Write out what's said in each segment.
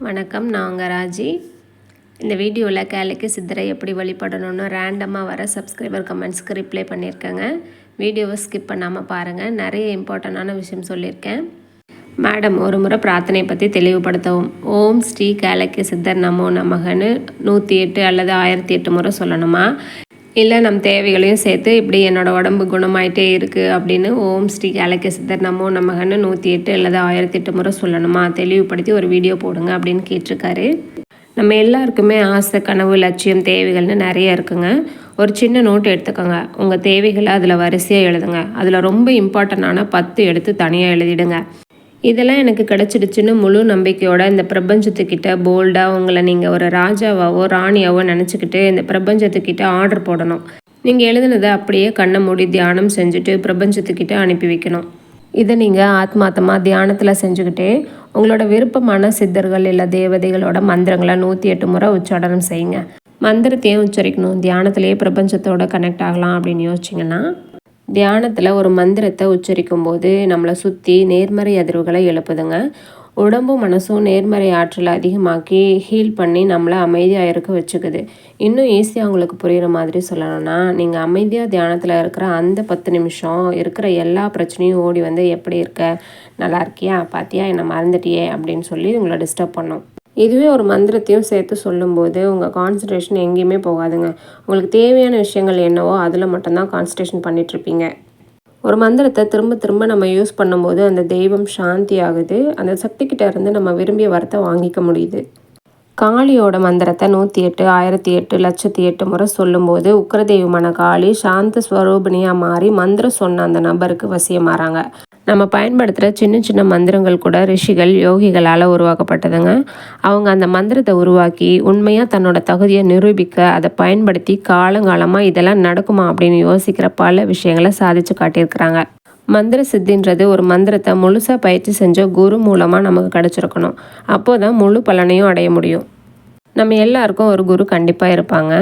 வணக்கம், நான் உங்கள் ராஜி. இந்த வீடியோவில் கேளக்கி சித்தரை எப்படி வழிபடணும்னு ரேண்டமாக வர சப்ஸ்கிரைபர் கமெண்ட்ஸ்க்கு ரிப்ளை பண்ணியிருக்கேங்க. வீடியோவை ஸ்கிப் பண்ணாமல் பாருங்கள். நிறைய இம்பார்ட்டண்டான விஷயம் சொல்லியிருக்கேன். மேடம், ஒரு முறை பிரார்த்தனை பற்றி தெளிவுபடுத்தவும். ஓம் ஸ்ரீ கேளக்கி சித்தர் நமோ நமகன்னு 108 அல்லது 1008 முறை சொல்லணுமா? இல்லை நம் தேவைகளையும் சேர்த்து இப்படி என்னோடய உடம்பு குணமாயிட்டே இருக்குது அப்படின்னு ஓம் ஸ்ரீ கேளக்கி சித்தர் நமோ நமகன்னு 108 அல்லது 1008 முறை சொல்லணுமா? தெளிவுபடுத்தி ஒரு வீடியோ போடுங்க அப்படின்னு கேட்டிருக்காரு. நம்ம எல்லாருக்குமே ஆசை, கனவு, லட்சியம், தேவைகள்னு நிறைய இருக்குங்க. ஒரு சின்ன நோட் எடுத்துக்கோங்க. உங்கள் தேவைகளை அதில் வரிசையாக எழுதுங்க. அதில் ரொம்ப இம்பார்ட்டண்டான 10 எடுத்து தனியாக எழுதிடுங்க. இதெல்லாம் எனக்கு கிடச்சிடுச்சுன்னு முழு நம்பிக்கையோட இந்த பிரபஞ்சத்துக்கிட்ட போல்டாக உங்களை நீங்கள் ஒரு ராஜாவாவோ ராணியாவோ நினச்சிக்கிட்டு இந்த பிரபஞ்சத்துக்கிட்ட ஆர்டர் போடணும். நீங்கள் எழுதுனதை அப்படியே கண்ணை மூடி தியானம் செஞ்சுட்டு பிரபஞ்சத்துக்கிட்ட அனுப்பி வைக்கணும். இதை நீங்கள் ஆத்மாத்தமாக தியானத்தில் செஞ்சுக்கிட்டே உங்களோட விருப்பமான சித்தர்கள் இல்லை தேவதைகளோட மந்திரங்களை 108 முறை உச்சாடனம் செய்யுங்க. மந்திரத்தையும் உச்சரிக்கணும். தியானத்திலேயே பிரபஞ்சத்தோட கனெக்ட் ஆகலாம் அப்படின்னு யோசிச்சிங்கன்னா, தியானத்தில் ஒரு மந்திரத்தை உச்சரிக்கும் போது நம்மளை சுற்றி நேர்மறை அதிர்வுகளை எழுப்புதுங்க. உடம்பும் மனசும் நேர்மறை ஆற்றலை அதிகமாக்கி ஹீல் பண்ணி நம்மளை அமைதியாக இருக்க வச்சுக்குது. இன்னும் ஈஸியாக உங்களுக்கு புரிகிற மாதிரி சொல்லணும்னா, நீங்கள் அமைதியாக தியானத்தில் இருக்கிற அந்த 10 நிமிஷம் இருக்கிற எல்லா பிரச்சனையும் ஓடி வந்து எப்படி இருக்க, நல்லா இருக்கியா, பார்த்தியா, என்னை மறந்துட்டியே அப்படின்னு சொல்லி உங்களை டிஸ்டர்ப் பண்ணும். இதுவே ஒரு மந்திரத்தையும் சேர்த்து சொல்லும்போது உங்கள் கான்சன்ட்ரேஷன் எங்கேயுமே போகாதுங்க. உங்களுக்கு தேவையான விஷயங்கள் என்னவோ அதில் மட்டும்தான் கான்சன்ட்ரேஷன் பண்ணிகிட்ருப்பீங்க. ஒரு மந்திரத்தை திரும்ப திரும்ப நம்ம யூஸ் பண்ணும்போது அந்த தெய்வம் சாந்தி ஆகுது. அந்த சக்திக்கிட்ட இருந்து நம்ம விரும்பிய வரத்தை வாங்கிக்க முடியுது. காளியோட மந்திரத்தை 108, 1008, 1008 முறை சொல்லும்போது உக்கிரதெய்வமான காளி சாந்த ஸ்வரூபிணியாக மாறி மந்திரம் சொன்ன அந்த நபருக்கு வசியமாறாங்க. நம்ம பயன்படுத்துகிற சின்ன சின்ன மந்திரங்கள் கூட ரிஷிகள், யோகிகளால் உருவாக்கப்பட்டதுங்க. அவங்க அந்த மந்திரத்தை உருவாக்கி உண்மையாக தன்னோட தகுதியை நிரூபிக்க அதை பயன்படுத்தி காலங்காலமாக இதெல்லாம் நடக்குமா அப்படின்னு யோசிக்கிற பல விஷயங்களை சாதித்து காட்டியிருக்கிறாங்க. மந்திர சித்தின்றது ஒரு மந்திரத்தை முழுசாக பயிற்சி செஞ்ச குரு மூலமாக நமக்கு கிடச்சிருக்கணும். அப்போது தான் முழு பலனையும் அடைய முடியும். நம்ம எல்லாருக்கும் ஒரு குரு கண்டிப்பாக இருப்பாங்க.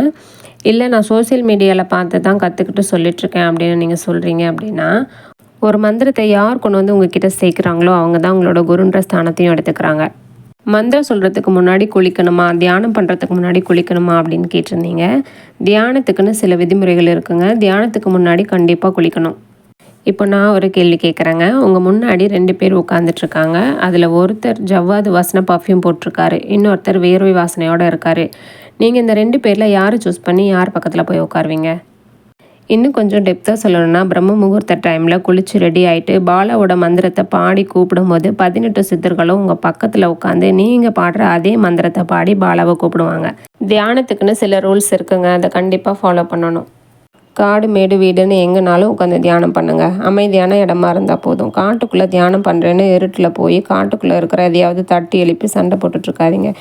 இல்லை நான் சோசியல் மீடியாவில் பார்த்து தான் கற்றுக்கிட்டு சொல்லிகிட்ருக்கேன் அப்படின்னு நீங்கள் சொல்கிறீங்க அப்படின்னா, ஒரு மந்திரத்தை யார் கொண்டு வந்து உங்ககிட்ட சேர்க்குறாங்களோ அவங்க தான் உங்களோட குருன்ற ஸ்தானத்தையும் எடுத்துக்கிறாங்க. மந்திரம் சொல்கிறதுக்கு முன்னாடி குளிக்கணுமா, தியானம் பண்ணுறதுக்கு முன்னாடி குளிக்கணுமா அப்படின்னு கேட்டிருந்தீங்க. தியானத்துக்குன்னு சில விதிமுறைகள் இருக்குங்க. தியானத்துக்கு முன்னாடி கண்டிப்பாக குளிக்கணும். இப்போ நான் ஒரு கேள்வி கேட்குறேங்க. உங்கள் முன்னாடி 2 பேர் உட்காந்துட்ருக்காங்க. அதில் ஒருத்தர் ஜவ்வாது வாசனை பர்ஃப்யூம் போட்டிருக்காரு, இன்னொருத்தர் வேர்வை வாசனையோடு இருக்கார். நீங்கள் இந்த 2 பேரில் யாரை சூஸ் பண்ணி யார் பக்கத்தில் போய் உட்காருவீங்க? இன்னும் கொஞ்சம் டெப்த்தாக சொல்லணும்னா, பிரம்ம முகூர்த்த டைமில் குளித்து ரெடி ஆகிட்டு பாலாவோட மந்திரத்தை பாடி கூப்பிடும்போது 18 சித்தர்களும் உங்கள் பக்கத்தில் உட்காந்து நீங்கள் பாடுற அதே மந்திரத்தை பாடி பாலாவை கூப்பிடுவாங்க. தியானத்துக்குன்னு சில ரூல்ஸ் இருக்குங்க. அதை கண்டிப்பாக ஃபாலோ பண்ணணும். காடு, மேடு, வீடுன்னு எங்கேனாலும் உட்காந்து தியானம் பண்ணுங்கள். அமைதியான இடமா இருந்தால் போதும். காட்டுக்குள்ளே தியானம் பண்ணுறேன்னு இருட்டில் போய் காட்டுக்குள்ளே இருக்கிற எதையாவது தட்டி எழுப்பி சண்டை போட்டுட்ருக்காதீங்க.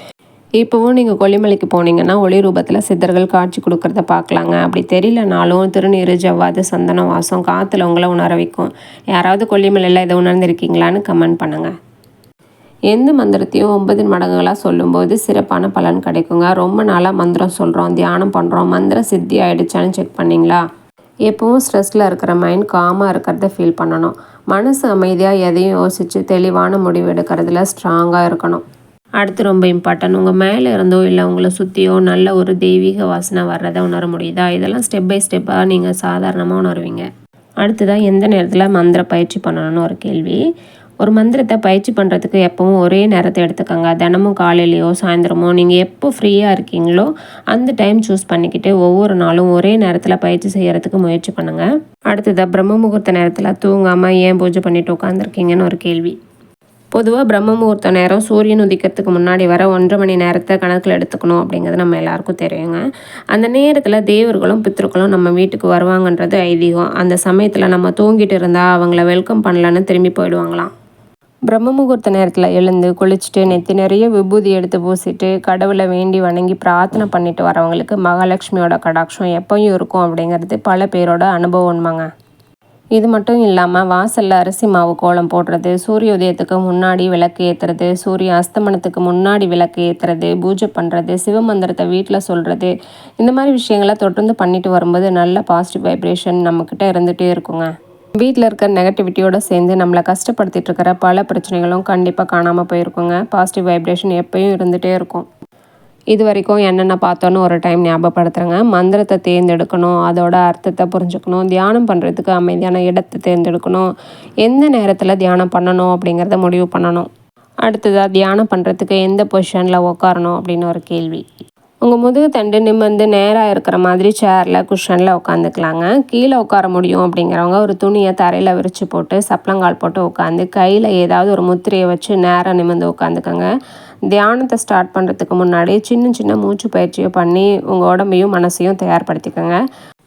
இப்போவும் நீங்கள் கொல்லிமலைக்கு போனீங்கன்னா ஒளி ரூபத்தில் சித்தர்கள் காட்சி கொடுக்குறத பார்க்கலாங்க. அப்படி தெரியலனாலும் திருநீர், ஜவ்வாது, சந்தன வாசம் காற்றுல உங்களை உணர வைக்கும். யாராவது கொல்லிமலையில் இதை உணர்ந்திருக்கீங்களான்னு கமெண்ட் பண்ணுங்கள். எந்த மந்திரத்தையும் 9 மடங்குகளாக சொல்லும்போது சிறப்பான பலன் கிடைக்குங்க. ரொம்ப நாளாக மந்திரம் சொல்கிறோம், தியானம் பண்ணுறோம், மந்திரம் சித்தி ஆகிடுச்சான்னு செக் பண்ணிங்களா? எப்பவும் ஸ்ட்ரெஸ்ஸில் இருக்கிற மைண்ட் காமாக இருக்கிறத ஃபீல் பண்ணணும். மனசு அமைதியாக எதையும் யோசித்து தெளிவான முடிவு எடுக்கிறதுல ஸ்ட்ராங்காக இருக்கணும். அடுத்து ரொம்ப இம்பார்ட்டன்ட், உங்கள் மேலே இருந்தோ இல்லை உங்களை சுற்றியோ நல்ல ஒரு தெய்வீக வாசனை வர்றதை உணர முடியுதா? இதெல்லாம் ஸ்டெப் பை ஸ்டெப்பாக நீங்கள் சாதாரணமாக உணர்வீங்க. அடுத்ததாக எந்த நேரத்தில் மந்திர பயிற்சி பண்ணணும்னு ஒரு கேள்வி. ஒரு மந்திரத்தை பயிற்சி பண்ணுறதுக்கு எப்பவும் ஒரே நேரத்தை எடுத்துக்கோங்க. தினமும் காலையிலையோ சாயந்தரமோ நீங்கள் எப்போ ஃப்ரீயாக இருக்கீங்களோ அந்த டைம் சூஸ் பண்ணிக்கிட்டு ஒவ்வொரு நாளும் ஒரே நேரத்தில் பயிற்சி செய்கிறதுக்கு முயற்சி பண்ணுங்கள். அடுத்ததாக பிரம்ம முகூர்த்த நேரத்தில் தூங்காமல் ஏன் பூஜை பண்ணிட்டு உட்காந்துருக்கீங்கன்னு ஒரு கேள்வி. பொதுவாக பிரம்ம முகூர்த்த நேரம் சூரியன் உதிக்கிறதுக்கு முன்னாடி வர 1.5 மணி நேரத்தை கணக்கில் எடுத்துக்கணும் அப்படிங்கிறது நம்ம எல்லாருக்கும் தெரியுங்க. அந்த நேரத்தில் தேவர்களும் பித்ருக்களும் நம்ம வீட்டுக்கு வருவாங்கன்றது ஐதீகம். அந்த சமயத்தில் நம்ம தூங்கிட்டு இருந்தால் அவங்கள வெல்கம் பண்ணலன்னு திரும்பி போயிடுவாங்களாம். பிரம்ம முகூர்த்த நேரத்தில் எழுந்து குளிச்சுட்டு நெத்தி நிறைய விபூதி எடுத்து பூசிட்டு கடவுளை வேண்டி வணங்கி பிரார்த்தனை பண்ணிட்டு வரவங்களுக்கு மகாலட்சுமியோட கடாட்சம் எப்பயும் இருக்கும் அப்படிங்கிறது பல பேரோட அனுபவம் உண்மைங்க. இது மட்டும் இல்லாமல் வாசலில் அரிசி மாவு கோலம் போடுறது, சூரிய உதயத்துக்கு முன்னாடி விளக்கு ஏற்றுறது, சூரிய அஸ்தமனத்துக்கு முன்னாடி விளக்கு ஏற்றுறது, பூஜை பண்ணுறது, சிவமந்திரத்தை வீட்டில் சொல்கிறது, இந்த மாதிரி விஷயங்களை தொடர்ந்து பண்ணிட்டு வரும்போது நல்ல பாசிட்டிவ் வைப்ரேஷன் நம்மக்கிட்ட இருந்துகிட்டே இருக்குங்க. வீட்டில் இருக்கிற நெகட்டிவிட்டியோடு சேர்ந்து நம்மளை கஷ்டப்படுத்திட்டு இருக்கிற பல பிரச்சனைகளும் கண்டிப்பாக காணாமல் போயிருக்குங்க. பாசிட்டிவ் வைப்ரேஷன் எப்பயும் இருந்துகிட்டே இருக்கும். இது வரைக்கும் என்னென்ன பார்த்தோன்னு ஒரு டைம் ஞாபகப்படுத்துகிறேங்க. மந்திரத்தை தேர்ந்தெடுக்கணும், அதோட அர்த்தத்தை புரிஞ்சுக்கணும், தியானம் பண்ணுறதுக்கு அமைதியான இடத்தை தேர்ந்தெடுக்கணும், எந்த நேரத்தில் தியானம் பண்ணணும் அப்படிங்கிறத முடிவு பண்ணணும். அடுத்ததாக தியானம் பண்ணுறதுக்கு எந்த பொசிஷனில் உட்காரணும் அப்படின்னு ஒரு கேள்வி. உங்கள் முதுகு தண்டு நிமிர்ந்து நேராக இருக்கிற மாதிரி சேரில் குஷனில் உட்காந்துக்கலாங்க. கீழே உட்கார முடியும் அப்படிங்கிறவங்க ஒரு துணியை தரையில் விரித்து போட்டு சப்பளங்கால் போட்டு உட்காந்து கையில் ஏதாவது ஒரு முத்திரையை வச்சு நேராக நிமிர்ந்து உட்காந்துக்கோங்க. தியானத்தை ஸ்டார்ட் பண்ணுறதுக்கு முன்னாடி சின்ன சின்ன மூச்சு பயிற்சியை பண்ணி உங்கள் உடம்பையும் மனசையும் தயார்படுத்திக்கோங்க.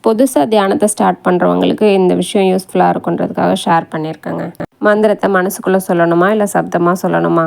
புதுசாக தியானத்தை ஸ்டார்ட் பண்ணுறவங்களுக்கு இந்த விஷயம் யூஸ்ஃபுல்லாக இருக்குன்றதுக்காக ஷேர் பண்ணியிருக்கேங்க. மந்திரத்தை மனசுக்குள்ளே சொல்லணுமா இல்லை சப்தமாக சொல்லணுமா?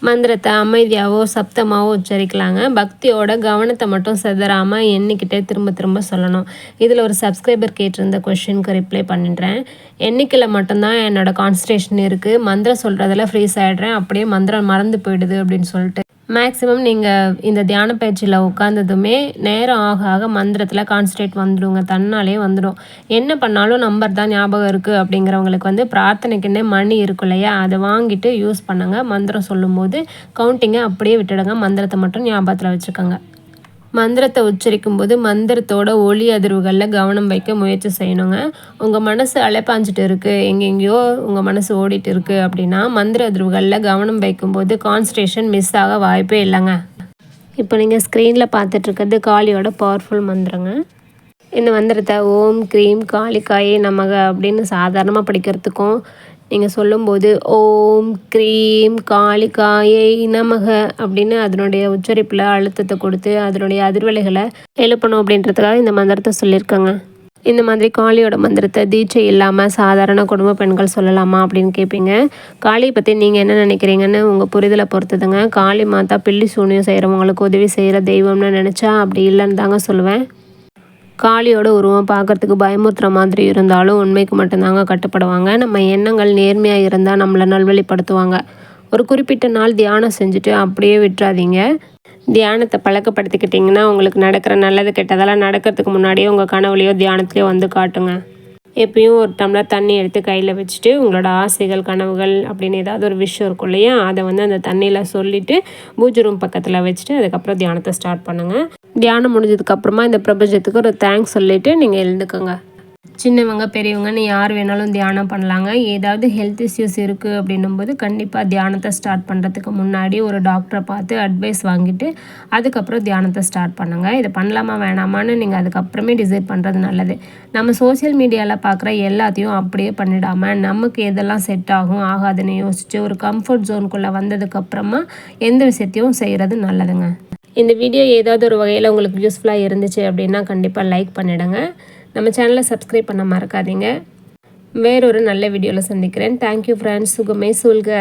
மந்திரத்தை அமைதியாகவோ சப்தமாகவோ உச்சரிக்கலாங்க. பக்தியோட கவனத்தை மட்டும் செதறாமல் எண்ணிக்கிட்டே திரும்ப திரும்ப சொல்லணும். இதில் ஒரு சப்ஸ்கிரைபர் கேட்டிருந்த கொஷினுக்கு ரிப்ளை பண்ணிடுறேன். எண்ணிக்கையில் மட்டும்தான் என்னோடய கான்சன்ட்ரேஷன் இருக்குது, மந்திரம் சொல்கிறதுல ஃப்ரீஸ் ஆகிடுறேன், அப்படியே மந்திரம் மறந்து போயிடுது அப்படின்னு சொல்லிட்டு. மேக்ஸிமம் நீங்கள் இந்த தியான பயிற்சியில் உட்காந்ததுமே நேரம் ஆக ஆக மந்திரத்தில் கான்சன்ட்ரேட் வந்துடுங்க, தன்னாலே வந்துடும். என்ன பண்ணாலும் நம்பர் தான் ஞாபகம் இருக்குது அப்படிங்கிறவங்களுக்கு பிரார்த்தனைக்குன்னே மணி இருக்கும் இல்லையா, அதை வாங்கிட்டு யூஸ் பண்ணுங்கள். மந்திரம் சொல்லும்போது கவுண்டிங்கை அப்படியே விட்டுடுங்க, மந்திரத்தை மட்டும் ஞாபகத்தில் வச்சுக்கோங்க. மந்திரத்தை உச்சரிக்கும் போது மந்திரத்தோட ஒளி அதிர்வுகளில் கவனம் வைக்க முயற்சி செய்யணுங்க. உங்கள் மனசு அலைப்பாஞ்சிட்டு இருக்குது, எங்கெங்கேயோ உங்கள் மனசு ஓடிட்டு இருக்குது அப்படின்னா மந்திர அதிர்வுகளில் கவனம் வைக்கும்போது கான்சன்ட்ரேஷன் மிஸ் ஆக வாய்ப்பே இல்லைங்க. இப்போ நீங்கள் ஸ்க்ரீனில் பார்த்துட்ருக்கிறது காளியோட பவர்ஃபுல் மந்திரங்க. இந்த மந்திரத்தை ஓம் க்ரீம் காளிகாயே நமக அப்படின்னு சாதாரணமாக படிக்கிறதுக்கும் நீங்கள் சொல்லும்போது ஓம் க்ரீம் காளிகாயை நமக அப்படின்னு அதனுடைய உச்சரிப்பில் அழுத்தத்தை கொடுத்து அதனுடைய அதிர்வலைகளை எழுப்பணும் அப்படின்றதுக்காக இந்த மந்திரத்தை சொல்லியிருக்காங்க. இந்த மாதிரி காளியோட மந்திரத்தை தீட்சை இல்லாமல் சாதாரண குடும்ப பெண்கள் சொல்லலாமா அப்படின்னு கேட்பீங்க. காளியை பற்றி நீங்கள் என்ன நினைக்கிறீங்கன்னு உங்கள் புரிதலை பொறுத்துதுங்க. காளி மாதா பில்லி சூனியம் செய்கிறவங்களுக்கு உதவி செய்கிற தெய்வம்னு நினச்சா அப்படி இல்லைன்னு தாங்க சொல்லுவேன். காளியோட உருவம் பார்க்குறதுக்கு பயமுறுத்துற மாதிரி இருந்தாலும் உண்மைக்கு மட்டும்தாங்க கட்டுப்படுவாங்க. நம்ம எண்ணங்கள் நேர்மையாக இருந்தால் நம்மளை நல்வழிப்படுத்துவாங்க. ஒரு குறிப்பிட்ட நாள் தியானம் செஞ்சுட்டு அப்படியே விட்டுறாதீங்க. தியானத்தை பழக்கப்படுத்திக்கிட்டிங்கன்னா உங்களுக்கு நடக்கிற நல்லது கெட்டதெல்லாம் நடக்கிறதுக்கு முன்னாடியே உங்கள் கனவுலையோ தியானத்துலையோ வந்து காட்டுங்க. எப்பயும் ஒரு டம்ளர் தண்ணி எடுத்து கையில் வச்சுட்டு உங்களோட ஆசைகள் கனவுகள் அப்படின்னு ஏதாவது ஒரு விஷயம் இருக்கும் இல்லையா, அதை அந்த தண்ணியில் சொல்லிவிட்டு பூஜை ரூம் பக்கத்தில் வச்சுட்டு அதுக்கப்புறம் தியானத்தை ஸ்டார்ட் பண்ணுங்கள். தியானம் முடிஞ்சதுக்கப்புறமா இந்த பிரபஞ்சத்துக்கு ஒரு தேங்க்ஸ் சொல்லிவிட்டு நீங்கள் எழுந்துக்கோங்க. சின்னவங்க பெரியவங்கன்னு யார் வேணாலும் தியானம் பண்ணலாங்க. ஏதாவது ஹெல்த் இஷ்யூஸ் இருக்குது அப்படின்னும்போது கண்டிப்பாக தியானத்தை ஸ்டார்ட் பண்ணுறதுக்கு முன்னாடி ஒரு டாக்டரை பார்த்து அட்வைஸ் வாங்கிட்டு அதுக்கப்புறம் தியானத்தை ஸ்டார்ட் பண்ணுங்கள். இதை பண்ணலாமா வேணாமான்னு நீங்கள் அதுக்கப்புறமே டிசைட் பண்ணுறது நல்லது. நம்ம சோசியல் மீடியாவில் பார்க்குற எல்லாத்தையும் அப்படியே பண்ணிடாமல் நமக்கு எதெல்லாம் செட் ஆகும் ஆகாதுன்னு யோசித்து ஒரு கம்ஃபர்ட் ஜோனுக்குள்ளே வந்ததுக்கப்புறமா எந்த விஷயத்தையும் செய்கிறது நல்லதுங்க. இந்த வீடியோ ஏதாவது ஒரு வகையில் உங்களுக்கு யூஸ்ஃபுல்லாக இருந்துச்சு அப்படின்னா கண்டிப்பாக லைக் பண்ணிவிடுங்க. நம்ம சேனலை சப்ஸ்கிரைப் பண்ண மறக்காதீங்க. வேறொரு நல்ல வீடியோவில் சந்திக்கிறேன். Thank you friends. சுகமே சூழ்க.